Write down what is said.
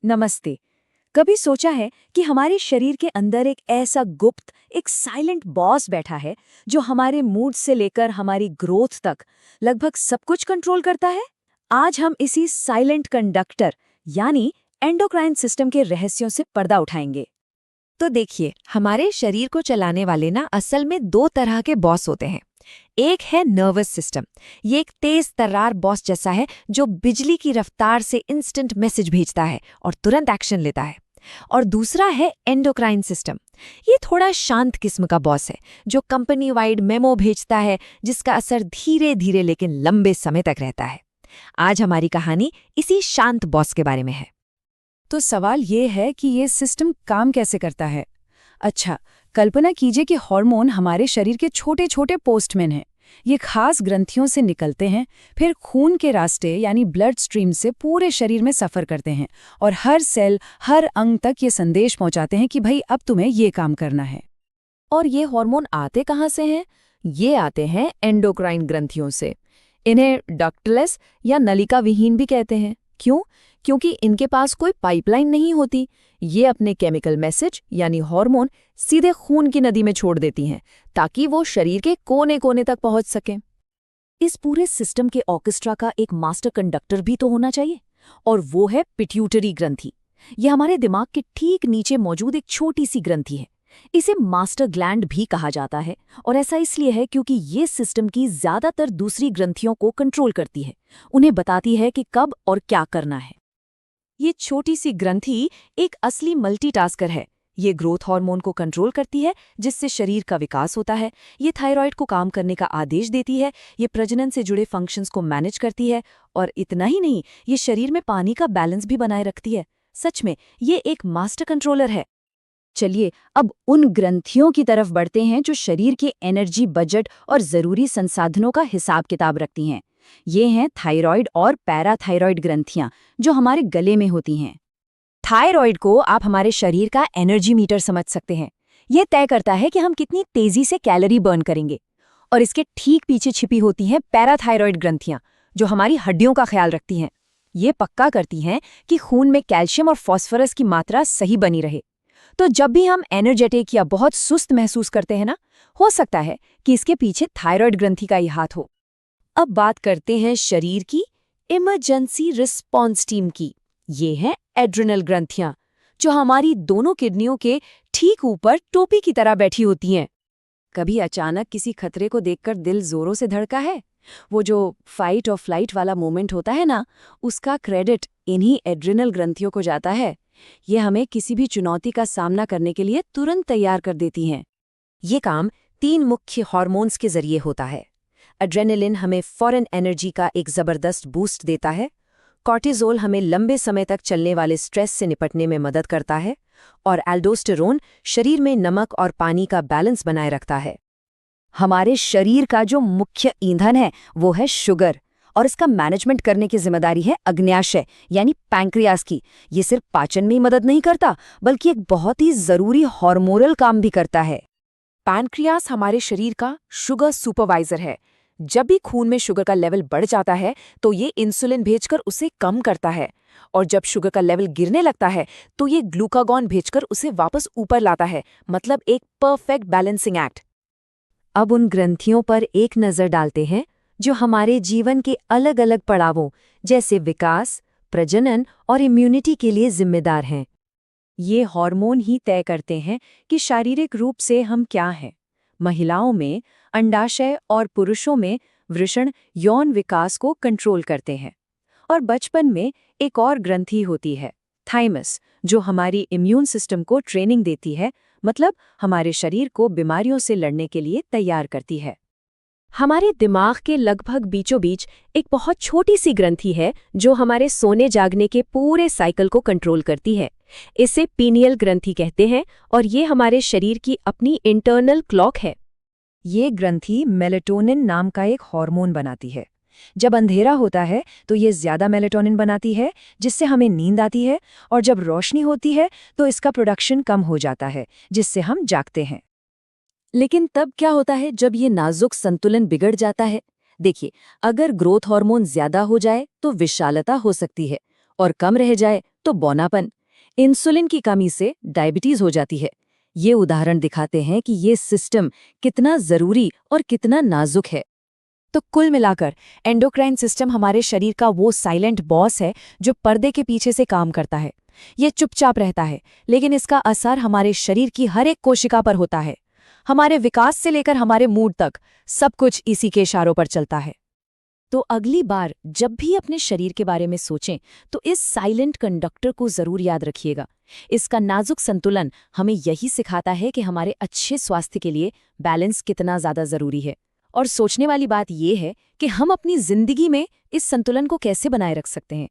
नमस्ते। कभी सोचा है कि हमारे शरीर के अंदर एक ऐसा गुप्त, एक साइलेंट बॉस बैठा है जो हमारे मूड से लेकर हमारी ग्रोथ तक लगभग सब कुछ कंट्रोल करता है? आज हम इसी साइलेंट कंडक्टर यानी एंडोक्राइन सिस्टम के रहस्यों से पर्दा उठाएंगे। तो देखिए, हमारे शरीर को चलाने वाले ना असल में दो तरह के बॉस होते हैं। एक है नर्वस सिस्टम। ये एक तेज तर्रार बॉस जैसा है जो बिजली की रफ्तार से इंस्टेंट मैसेज भेजता है और तुरंत एक्शन लेता है। और दूसरा है एंडोक्राइन सिस्टम। ये थोड़ा शांत किस्म का बॉस है जो कंपनी वाइड मेमो भेजता है, जिसका असर धीरे धीरे लेकिन लंबे समय तक रहता है। आज हमारी कहानी इसी शांत बॉस के बारे में है। तो सवाल ये है कि ये सिस्टम काम कैसे करता है? अच्छा, कल्पना कीजिए कि हार्मोन हमारे शरीर के छोटे छोटे पोस्टमैन हैं। ये खास ग्रंथियों से निकलते हैं, फिर खून के रास्ते यानी ब्लड स्ट्रीम से पूरे शरीर में सफ़र करते हैं और हर सेल, हर अंग तक ये संदेश पहुंचाते हैं कि भाई अब तुम्हें ये काम करना है। और ये हार्मोन आते कहाँ से हैं? ये आते हैं एंडोक्राइन ग्रंथियों से। इन्हें डक्टलेस या नलिका विहीन भी कहते हैं। क्यों? क्योंकि इनके पास कोई पाइपलाइन नहीं होती। ये अपने केमिकल मैसेज यानी हार्मोन सीधे खून की नदी में छोड़ देती हैं ताकि वो शरीर के कोने कोने तक पहुंच सकें। इस पूरे सिस्टम के ऑर्केस्ट्रा का एक मास्टर कंडक्टर भी तो होना चाहिए, और वो है पिट्यूटरी ग्रंथि। ये हमारे दिमाग के ठीक नीचे मौजूद एक छोटी सी ग्रंथि है। इसे मास्टर ग्लैंड भी कहा जाता है, और ऐसा इसलिए है क्योंकि ये सिस्टम की ज्यादातर दूसरी ग्रंथियों को कंट्रोल करती है, उन्हें बताती है कि कब और क्या करना है। ये छोटी सी ग्रंथि एक असली मल्टीटास्कर है। ये ग्रोथ हार्मोन को कंट्रोल करती है, जिससे शरीर का विकास होता है। ये थायराइड को काम करने का आदेश देती है। ये प्रजनन से जुड़े फंक्शंस को मैनेज करती है। और इतना ही नहीं, ये शरीर में पानी का बैलेंस भी बनाए रखती है। सच में ये एक मास्टर कंट्रोलर है। चलिए अब उन ग्रंथियों की तरफ बढ़ते हैं जो शरीर के एनर्जी बजट और जरूरी संसाधनों का हिसाब किताब रखती हैं। ये हैं थायराइड और पैराथायराइड ग्रंथियां, जो हमारे गले में होती हैं। थायराइड को आप हमारे शरीर का एनर्जी मीटर समझ सकते हैं। ये तय करता है कि हम कितनी तेजी से कैलोरी बर्न करेंगे। और इसके ठीक पीछे छिपी होती हैं पैराथायराइड ग्रंथियां, जो हमारी हड्डियों का ख्याल रखती हैं। ये पक्का करती हैं कि खून में कैल्शियम और फास्फोरस की मात्रा सही बनी रहे। तो जब भी हम एनर्जेटिक या बहुत सुस्त महसूस करते हैं ना, हो सकता है कि इसके पीछे थायराइड ग्रंथि का ही हाथ हो। अब बात करते हैं शरीर की इमरजेंसी रिस्पॉन्स टीम की। ये हैं एड्रिनल ग्रंथियां, जो हमारी दोनों किडनियों के ठीक ऊपर टोपी की तरह बैठी होती हैं। कभी अचानक किसी खतरे को देखकर दिल जोरों से धड़का है? वो जो फाइट और फ्लाइट वाला मोमेंट होता है ना, उसका क्रेडिट इन्हीं एड्रिनल ग्रंथियों को जाता है। ये हमें किसी भी चुनौती का सामना करने के लिए तुरंत तैयार कर देती हैं। ये काम 3 मुख्य हार्मोन्स के जरिए होता है। एड्रेनलिन हमें फौरन एनर्जी का एक जबरदस्त बूस्ट देता है। कॉर्टिजोल हमें लंबे समय तक चलने वाले स्ट्रेस से निपटने में मदद करता है। और एल्डोस्टेरोन शरीर में नमक और पानी का बैलेंस बनाए रखता है। हमारे शरीर का जो मुख्य ईंधन है वो है शुगर, और इसका मैनेजमेंट करने की जिम्मेदारी है अग्न्याशय यानी पैंक्रियास की। ये सिर्फ पाचन में ही मदद नहीं करता, बल्कि एक बहुत ही जरूरी हार्मोनल काम भी करता है। पैंक्रियास हमारे शरीर का शुगर सुपरवाइजर है। जब भी खून में शुगर का लेवल बढ़ जाता है तो ये इंसुलिन भेजकर उसे कम करता है, और जब शुगर का लेवल गिरने लगता है तो ये ग्लूकागॉन भेजकर उसे वापस ऊपर लाता है। मतलब एक परफेक्ट बैलेंसिंग एक्ट। अब उन ग्रंथियों पर एक नज़र डालते हैं जो हमारे जीवन के अलग अलग पड़ावों जैसे विकास, प्रजनन और इम्यूनिटी के लिए जिम्मेदार हैं। ये हार्मोन ही तय करते हैं कि शारीरिक रूप से हम क्या हैं। महिलाओं में अंडाशय और पुरुषों में वृषण यौन विकास को कंट्रोल करते हैं। और बचपन में एक और ग्रंथि होती है, थाइमस, जो हमारी इम्यून सिस्टम को ट्रेनिंग देती है, मतलब हमारे शरीर को बीमारियों से लड़ने के लिए तैयार करती है। हमारे दिमाग के लगभग बीचों बीच एक बहुत छोटी सी ग्रंथि है जो हमारे सोने जागने के पूरे साइकिल को कंट्रोल करती है। इसे पीनियल ग्रंथि कहते हैं, और ये हमारे शरीर की अपनी इंटरनल क्लॉक है। ये ग्रंथि मेलेटोनिन नाम का एक हार्मोन बनाती है। जब अंधेरा होता है तो ये ज्यादा मेलेटोनिन बनाती है, जिससे हमें नींद आती है, और जब रोशनी होती है तो इसका प्रोडक्शन कम हो जाता है, जिससे हम जागते हैं। लेकिन तब क्या होता है जब ये नाजुक संतुलन बिगड़ जाता है? देखिए, अगर ग्रोथ हार्मोन ज्यादा हो जाए तो विशालता हो सकती है, और कम रह जाए तो बौनापन। इंसुलिन की कमी से डायबिटीज हो जाती है। ये उदाहरण दिखाते हैं कि ये सिस्टम कितना जरूरी और कितना नाजुक है। तो कुल मिलाकर एंडोक्राइन सिस्टम हमारे शरीर का वो साइलेंट बॉस है जो पर्दे के पीछे से काम करता है। ये चुपचाप रहता है, लेकिन इसका असर हमारे शरीर की हर एक कोशिका पर होता है। हमारे विकास से लेकर हमारे मूड तक सब कुछ इसी के इशारों पर चलता है। तो अगली बार जब भी अपने शरीर के बारे में सोचें तो इस साइलेंट कंडक्टर को जरूर याद रखिएगा। इसका नाजुक संतुलन हमें यही सिखाता है कि हमारे अच्छे स्वास्थ्य के लिए बैलेंस कितना ज्यादा जरूरी है। और सोचने वाली बात यह है कि हम अपनी जिंदगी में इस संतुलन को कैसे बनाए रख सकते हैं।